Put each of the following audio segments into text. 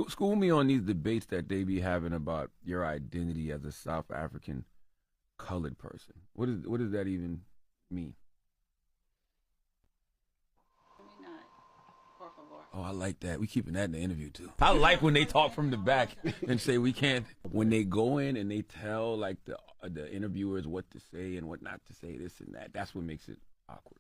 School me on these debates that they be having about your identity as a South African colored person. What does that even mean? Oh, I like that. We keeping that in the interview too. I like when they talk from the back and say we can't. When they go in and they tell like the interviewers what to say and what not to say, this and that. That's what makes it awkward.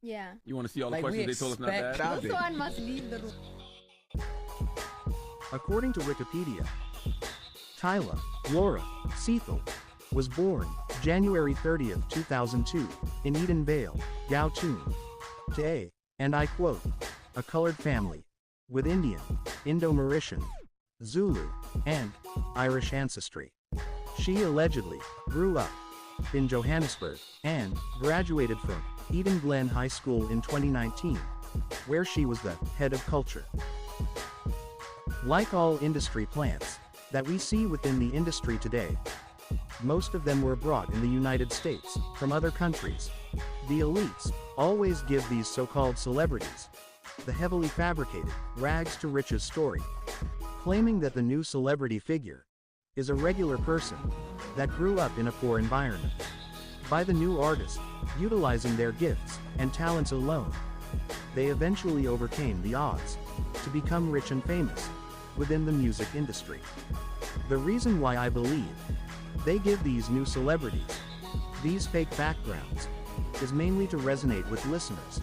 Yeah. You want to see all the questions they told us not to ask? Also, one must leave the room. According to Wikipedia, Tyla Laura Cethel was born January 30th, 2002, in Edenvale, Gauteng, to a, and I quote, a colored family with Indian, Indo-Mauritian, Zulu, and Irish ancestry. She allegedly grew up in Johannesburg and graduated from Eden Glen High School in 2019, where she was the head of culture. Like all industry plants that we see within the industry today, most of them were brought in the United States from other countries. The elites always give these so-called celebrities the heavily fabricated rags to riches story, claiming that the new celebrity figure is a regular person that grew up in a poor environment. By the new artist utilizing their gifts and talents alone, they eventually overcame the odds to become rich and famous within the music industry. The reason why I believe they give these new celebrities these fake backgrounds is mainly to resonate with listeners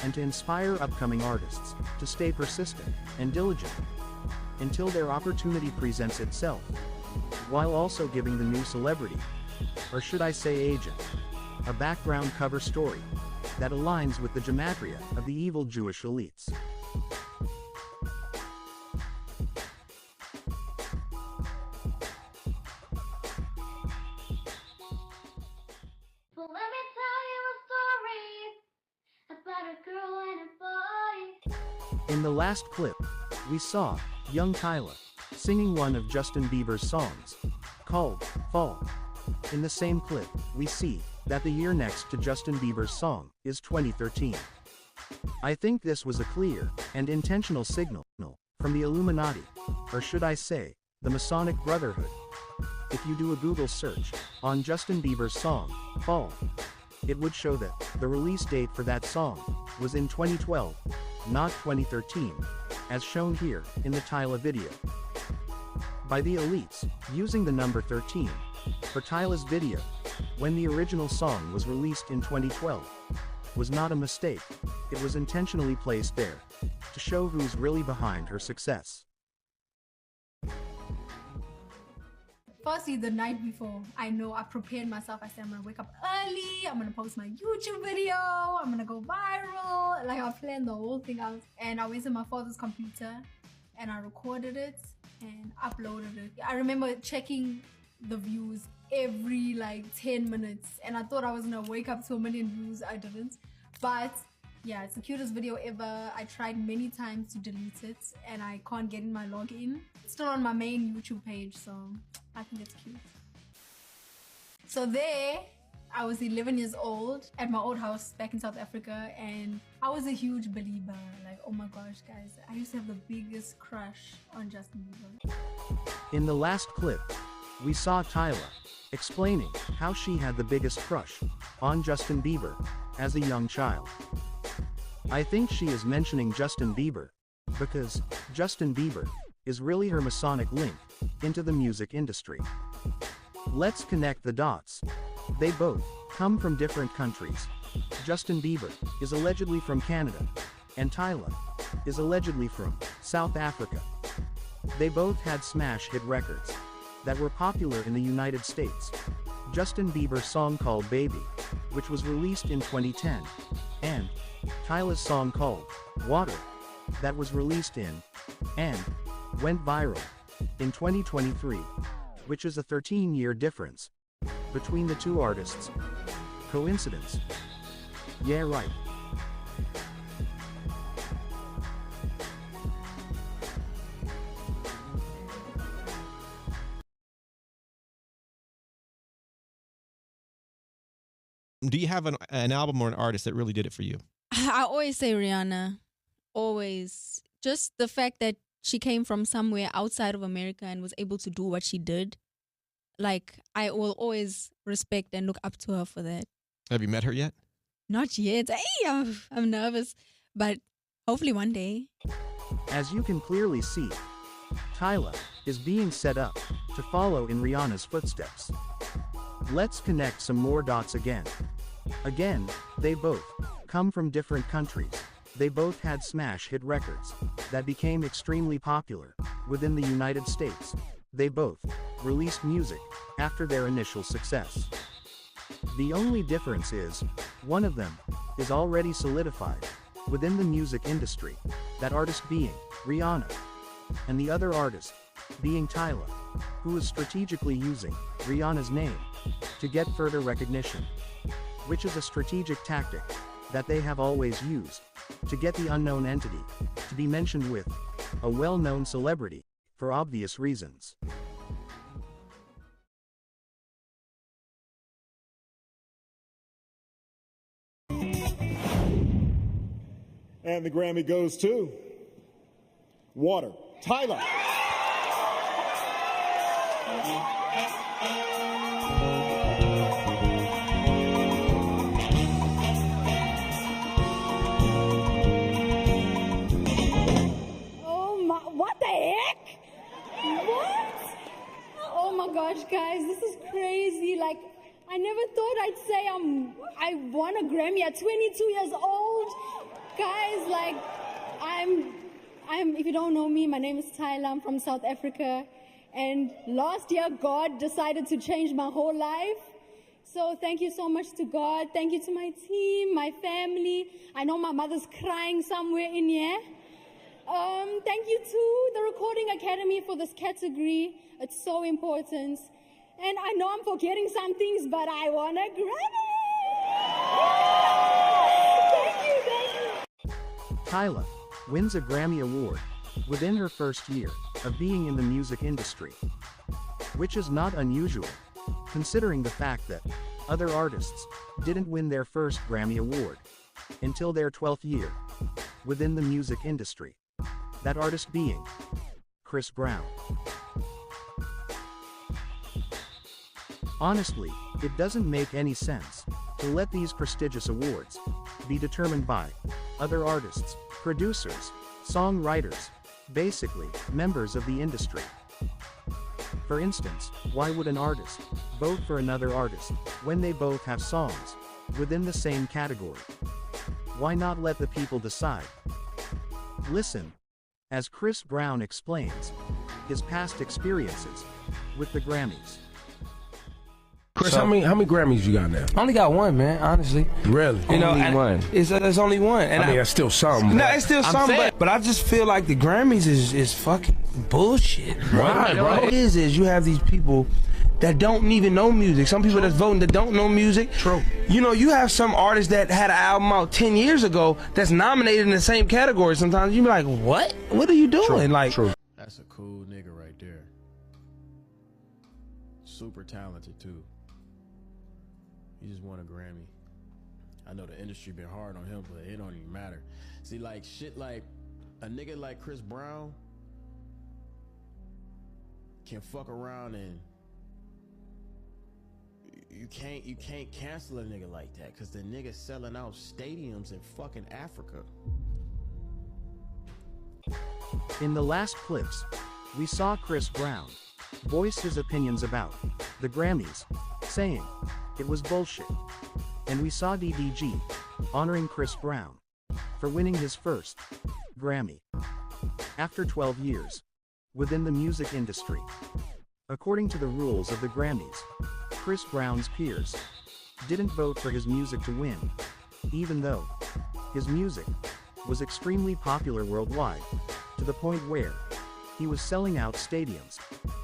and to inspire upcoming artists to stay persistent and diligent until their opportunity presents itself, while also giving the new celebrity, or should I say agent, a background cover story that aligns with the gematria of the evil Jewish elites. Well, let me tell you a story about a girl and a boy. In the last clip, we saw young Tyla singing one of Justin Bieber's songs, called Fall. In the same clip, we see that the year next to Justin Bieber's song is 2013. I think this was a clear and intentional signal from the Illuminati, or should I say, the Masonic Brotherhood. If you do a Google search on Justin Bieber's song, Fall, it would show that the release date for that song was in 2012, not 2013, as shown here in the Tyla video. By the elites using the number 13 for Tyla's video, when the original song was released in 2012, was not a mistake. It was intentionally placed there to show who's really behind her success. Firstly, the night before, I know I prepared myself. I said I'm gonna wake up early, I'm gonna post my YouTube video, I'm gonna go viral. Like I planned the whole thing out. And I went to my father's computer and I recorded it and uploaded it. I remember checking the views every like 10 minutes and I thought I was gonna wake up to 1 million views. I didn't. But yeah, it's the cutest video ever. I tried many times to delete it and I can't get in my login. It's still on my main YouTube page, so I think it's cute. So there, I was 11 years old at my old house back in South Africa and I was a huge Belieber. Like, oh my gosh, guys, I used to have the biggest crush on Justin Bieber. In the last clip, we saw Tyla explaining how she had the biggest crush on Justin Bieber as a young child. I think she is mentioning Justin Bieber because Justin Bieber is really her Masonic link into the music industry. Let's connect the dots. They both come from different countries. Justin Bieber is allegedly from Canada, and Tyla is allegedly from South Africa. They both had smash hit records that were popular in the United States. Justin Bieber's song called Baby, which was released in 2010, and Tyla's song called Water, that was released in and went viral in 2023, which is a 13-year difference between the two artists. Coincidence? Yeah, right. Do you have an album or an artist that really did it for you? I always say Rihanna. Always. Just the fact that she came from somewhere outside of America and was able to do what she did, like, I will always respect and look up to her for that. Have you met her yet? Not yet. Hey, I'm nervous, but hopefully one day. As you can clearly see, Tyla is being set up to follow in Rihanna's footsteps. Let's connect some more dots again. Again, they both come from different countries. They both had smash hit records that became extremely popular within the United States. They both released music after their initial success. The only difference is, one of them is already solidified within the music industry, that artist being Rihanna, and the other artist being Tyla, who is strategically using Rihanna's name to get further recognition, which is a strategic tactic that they have always used to get the unknown entity to be mentioned with a well-known celebrity for obvious reasons. And the Grammy goes to Water, Tyla. Oh my, what the heck? What? Oh my gosh, guys, this is crazy. Like, I never thought I'd say I won a Grammy at 22 years old. Guys, like, if you don't know me, my name is Tyla, I'm from South Africa. And last year, God decided to change my whole life. So thank you so much to God. Thank you to my team, my family. I know my mother's crying somewhere in here. Thank you to the Recording Academy for this category. It's so important. And I know I'm forgetting some things, but I won a Grammy! Thank you. Tyla wins a Grammy Award within her first year of being in the music industry, which is not unusual, considering the fact that other artists didn't win their first Grammy Award until their 12th year within the music industry. That artist being Chris Brown. Honestly, it doesn't make any sense to let these prestigious awards be determined by other artists, producers, songwriters, basically, members of the industry. For instance, why would an artist vote for another artist when they both have songs within the same category? Why not let the people decide? Listen, as Chris Brown explains his past experiences with the Grammys. Chris, how many Grammys you got now? I only got one, man, honestly. Really? You know, Only one? It's only one. And I mean, that's still something. No, it's still something, but I just feel like the Grammys is fucking bullshit, bro. Right, bro. What it is you have these people that don't even know music. Some people that's voting that don't know music. True. You know, you have some artists that had an album out 10 years ago that's nominated in the same category. Sometimes you be like, what? What are you doing? True. Like, True. That's a cool nigga right there. Super talented too. He just won a Grammy. I know the industry been hard on him, but it don't even matter. See, like shit, like a nigga like Chris Brown can fuck around and you can't cancel a nigga like that because the nigga selling out stadiums in fucking Africa. In the last clips, we saw Chris Brown voice his opinions about the Grammys, saying it was bullshit. And we saw DDG honoring Chris Brown for winning his first Grammy after 12 years within the music industry. According to the rules of the Grammys, Chris Brown's peers didn't vote for his music to win, even though his music was extremely popular worldwide, to the point where he was selling out stadiums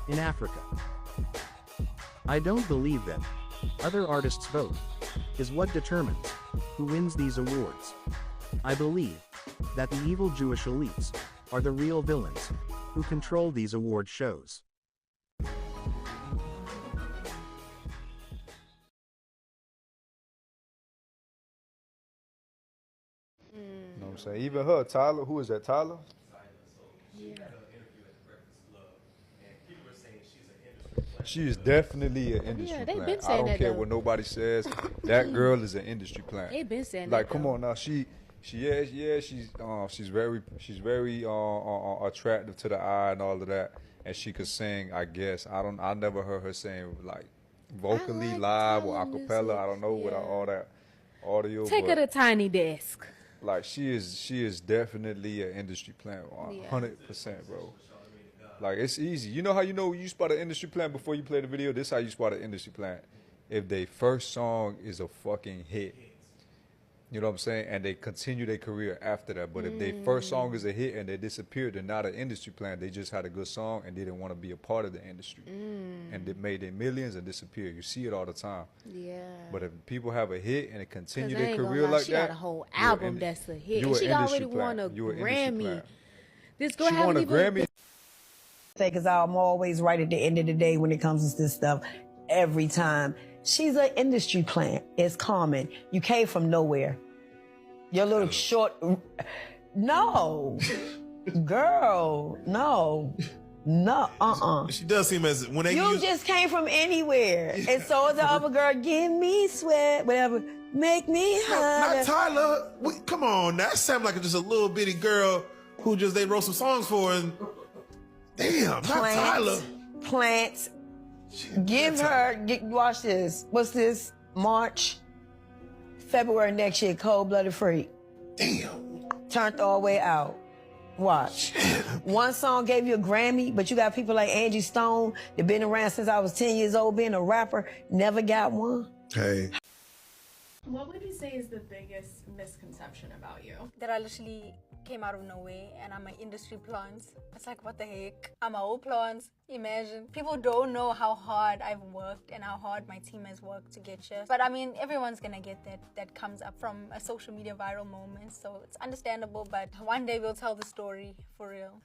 in Africa. I don't believe that other artists' vote is what determines who wins these awards. I believe that the evil Jewish elites are the real villains who control these award shows. You know what I'm saying? Even her, Tyla, who is that, Tyla? Yeah. She is definitely an industry they been plant. I saying don't that, care though. what nobody says. That girl is an industry plant. They been saying like, that, come though. on now. She's very attractive to the eye and all of that, and she could sing. I guess I never heard her sing like vocally live or acapella. I don't know without all that audio. Take her to Tiny Desk. Like she is definitely an industry plant, 100%, bro. Like it's easy. You know how you spot an industry plant before you play the video? This is how you spot an industry plant. If their first song is a fucking hit, you know what I'm saying, and they continue their career after that. But if their first song is a hit and they disappeared, they're not an industry plant. They just had a good song and didn't want to be a part of the industry, and they made their millions and disappeared. You see it all the time. Yeah. But if people have a hit and they continue I their ain't gonna career lie, like she that, got a whole album that's a hit. You And she an already industry won a plant. You an industry Grammy. plant. This girl She won a haven't Grammy. Because I'm always right at the end of the day when it comes to this stuff. Every time. She's an industry plant. It's common. You came from nowhere. Your little short. No. Girl. No. No. She does seem as when they You just came from anywhere. And so is the other girl. Give me sweat. Whatever. Make me not holler. Tyla. Come on, that sounds like just a little bitty girl who just they wrote some songs for and damn, not Tyla. Plants. Give her, watch this. What's this? March, February next year, Cold-Blooded Freak. Damn. Turned all the way out. Watch. One song gave you a Grammy, but you got people like Angie Stone that been around since I was 10 years old being a rapper, never got one. Hey. What would you say is the biggest misconception about you? That I literally came out of nowhere and I'm an industry plant. It's like, what the heck? I'm a whole plant. Imagine. People don't know how hard I've worked and how hard my team has worked to get here. But I mean, everyone's gonna get that comes up from a social media viral moment. So it's understandable, but one day we'll tell the story for real.